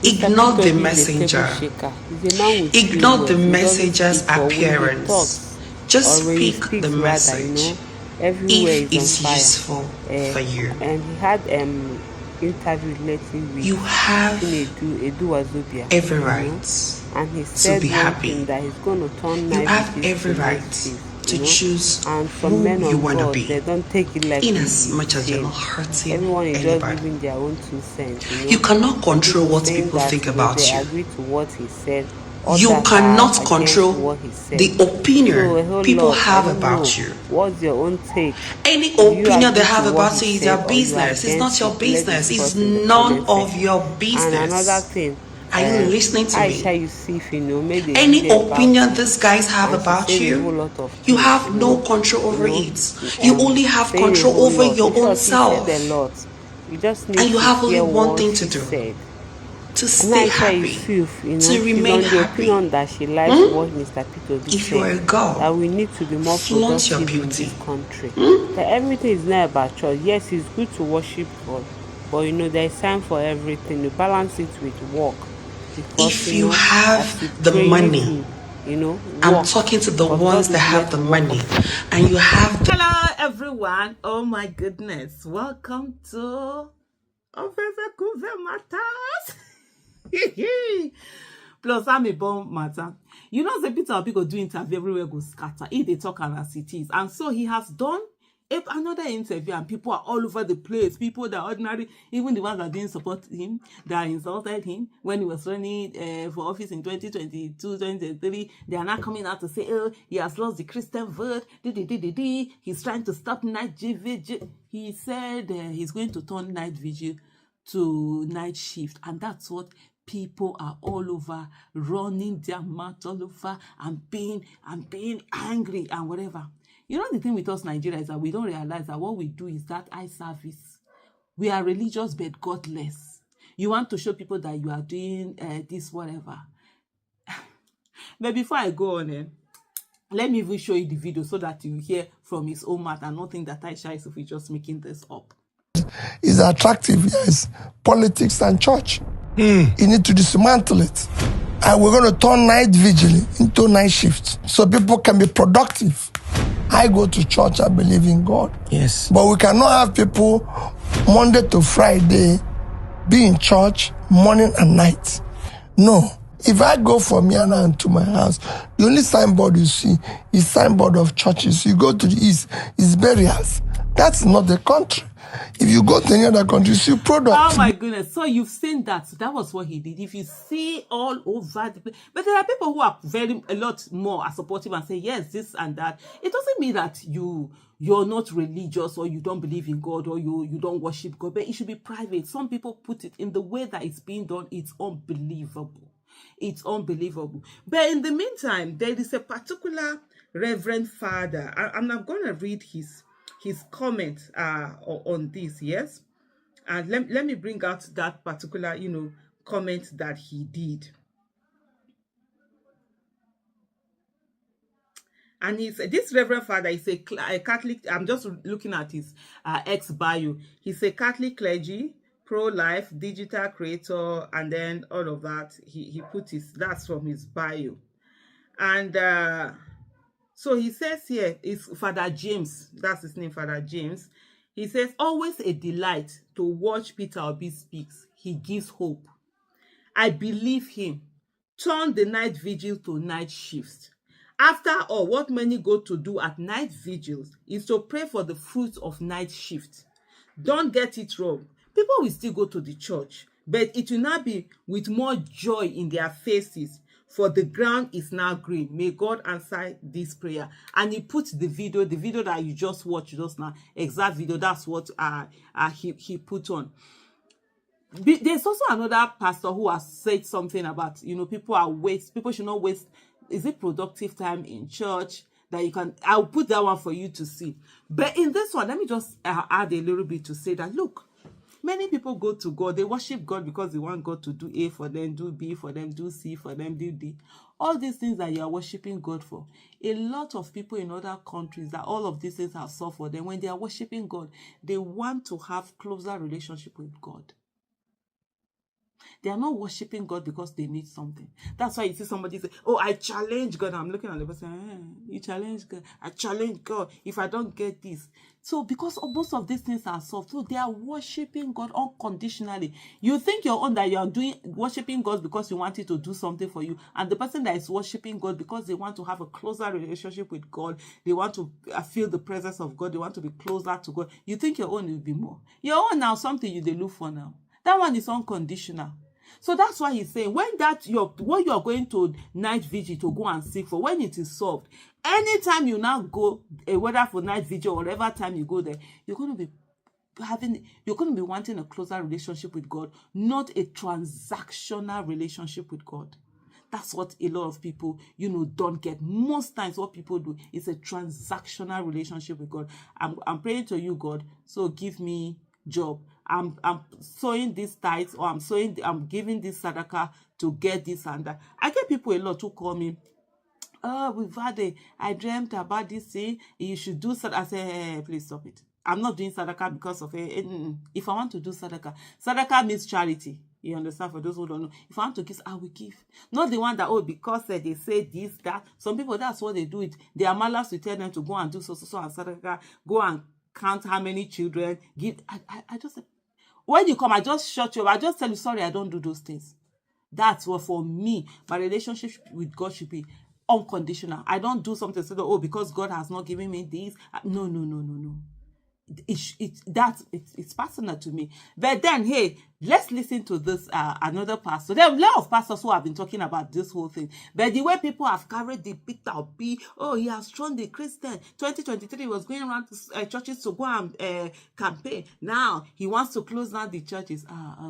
Ignore the Peter is a table messenger. shaker. He's a man with few Ignore words. the He doesn't messenger's speak, but when he appearance. talks, Just or when he speak the speaks rather, message everywhere if is on it's fire. useful for you. And he had interview lately with You have Edu Wazobia, every right and he to said be one happy. thing, that he's going to turn You night have vigils every to night right shifts, to choose and some who men you of want to God, be, they don't take it like in we as much as you're saying. not hurting Everyone is just anybody. giving their own 2 cents, You cannot Some control what saying people that, think about they you. agree to what he said. You Others cannot are against control what he said. the opinion So a whole people lot. I have don't know. about you. What's your own take? Any Do you opinion they agree have to what about he you is said, their or you are business. It's not against your it? Let's business. It's discuss in the none comment of section. your And another business. thing, Are you listening to me? Aisha Yusuf, made a Any video about opinion it, these guys have and she about said a whole you, lot of you things, have no control over it. You only have saying a control whole over lot. your In own short, he said a self. lot. You just need And you to have only hear one what thing to she do: said. to And stay Aisha happy, Yusuf, to she's remain on the happy. opinion that she likes what Mr. Peter If you're said, a girl, that we need to be more flaunt your productive in beauty. this country. That everything is not about church. Yes, it's good to worship God, but there's time for everything. You balance it with work, because If you as you have the pray, you money, need to I'm work, talking to the because ones God that is here have to the work money, on people. and you have the Hello everyone. Oh my goodness. Welcome to Oveve Matters. Plus I'm a bomb matter. Say Peter people do interview everywhere go scatter. If they talk as it is. And so he has done another interview, and people are all over the place. People that are ordinary, even the ones that didn't support him, that insulted him when he was running for office in 2022, 2023, they are now coming out to say, oh, he has lost the Christian vote. He's trying to stop night vigil. He said he's going to turn night vigil to night shift, and that's what people are all over running their mouth all over and being angry and whatever. The thing with us Nigeria is that we don't realize that what we do is that eye service. We are religious but godless. You want to show people that you are doing this whatever. But before I go on, let me even show you the video so that you hear from his own mouth and not think that Aisha is just making this up. Is attractive, yes. Politics and church. You need to dismantle it. And we're going to turn night vigil into night shift so people can be productive. I go to church, I believe in God. yes. But we cannot have people Monday to Friday be in church morning and night. No. If I go from here now to my house, the only signboard you see is signboard of churches. You go to the east, it's burials. That's not the country. If you go to any other country, you see products. Oh my goodness. So you've seen that. So that was what he did. If you see all over the place. But there are people who are a lot more supportive and say, yes, this and that. It doesn't mean that you're not religious, or you don't believe in God, or you don't worship God. But it should be private. Some people put it in the way that it's being done. It's unbelievable. It's unbelievable. But in the meantime, there is a particular Reverend Father, and I'm going to read his comment on this, yes? And let me bring out that particular, comment that he did. And this Reverend Father is a Catholic. I'm just looking at his ex-bio. He's a Catholic clergy, pro-life, digital creator, and then all of that. He put that's from his bio. And so he says here, is Father James, that's his name, Father James. He says, always a delight to watch Peter Obi speaks. He gives hope. I believe him. Turn the night vigil to night shifts. After all, what many go to do at night vigils is to pray for the fruits of night shift. Don't get it wrong. People will still go to the church, but it will not be with more joy in their faces, for the ground is now green. May God answer this prayer. And he put the video that you just watched just now, exact video, that's what he put on. There's also another pastor who has said something about, people should not waste, is it productive time in church, that you can, I'll put that one for you to see. But in this one, let me just add a little bit to say that, look, many people go to God, they worship God because they want God to do A for them, do B for them, do C for them, do D. All these things that you are worshiping God for. A lot of people in other countries, that all of these things have solved for them. When they are worshiping God, they want to have closer relationship with God. They are not worshiping God because they need something. That's why you see somebody say, oh, I challenge God. I'm looking at the person, you challenge God. I challenge God if I don't get this. So because most of these things are soft, so they are worshiping God unconditionally. You think your own that you are worshiping God because you want it to do something for you, and the person that is worshiping God because they want to have a closer relationship with God, they want to feel the presence of God, they want to be closer to God. You think your own will be more. Your own now something you they look for now. That one is unconditional. So that's why he's saying when what you are going to night vigil to go and seek for, when it is solved, anytime you now go, whether for night vigil or whatever time you go there, you're going to be wanting a closer relationship with God, not a transactional relationship with God. That's what a lot of people, don't get. Most times what people do is a transactional relationship with God. I'm praying to you, God, so give me job. I'm sowing this tithes, or I'm giving this sadaka to get this and that. I get people a lot who call me, oh, I dreamt about this thing, you should do sadaka. I say, hey, please stop it. I'm not doing sadaka because of it. If I want to do sadaka means charity. You understand? For those who don't know, if I want to give, I will give. Not the one that, because they say this, that. Some people, that's what they do it. Their malas will tell them to go and do so and sadaka, go and count how many children, give. I just, when you come, I just shut you up. I just tell you, sorry, I don't do those things. That's what, for me, my relationship with God should be unconditional. I don't do something so because God has not given me this. No. It's personal to me. But then, hey, let's listen to this another pastor. There are a lot of pastors who have been talking about this whole thing. But the way people have carried the Peter B, he has thrown the Christian. 2023 was going around to, churches to go and campaign. Now he wants to close down the churches.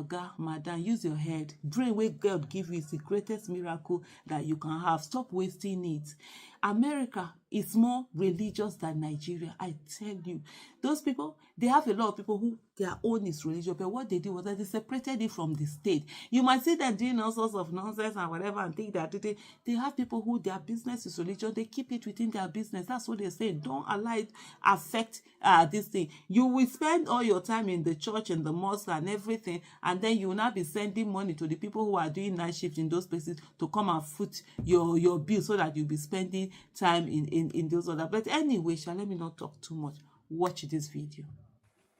God, madam, use your head. Brain where God give you is the greatest miracle that you can have. Stop wasting it. America is more religious than Nigeria. I tell you, those people, they have a lot of people who their own is religious, but what they did was that they separated it from the state. You might see them doing all sorts of nonsense and whatever and think that they have people who their business is religion. They keep it within their business. That's what they say. Don't allow it affect this thing. You will spend all your time in the church and the mosque and everything, and then you will not be sending money to the people who are doing night shift in those places to come and foot your bill so that you'll be spending time in those other. But anyway, let me not talk too much. Watch this video.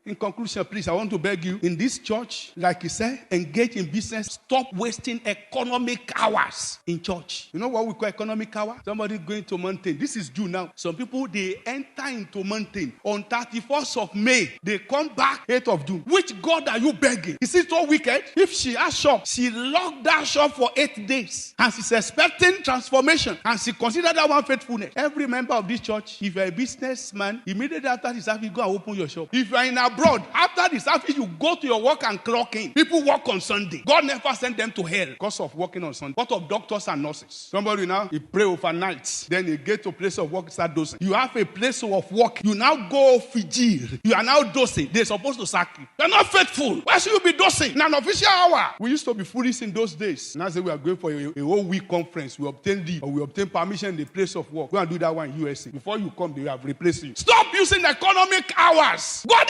In conclusion, please, I want to beg you, in this church, like you said, engage in business. Stop wasting economic hours in church. You know what we call economic hour? Somebody going to mountain. This is June now. Some people, they enter into mountain on 31st of May. They come back 8th of June. Which God are you begging? Is it so wicked? If she has shop, she locked that shop for 8 days. And she's expecting transformation. And she considered that one faithfulness. Every member of this church, if you're a businessman, immediately after this service, go and open your shop. If you're in abroad, after the service, you go to your work and clock in. People work on Sunday. God never sent them to hell because of working on Sunday. What of doctors and nurses? Somebody now, he pray overnight. Then he get to a place of work, start dosing. You have a place of work. You now go Vigil. You are now dosing. They're supposed to sack you. You're not faithful. Why should you be dosing in an official hour? We used to be foolish in those days. Now say we are going for a whole week conference. We obtain leave or we obtain permission in the place of work. Go and do that one in USA. Before you come, they have replaced you. Stop using economic hours. God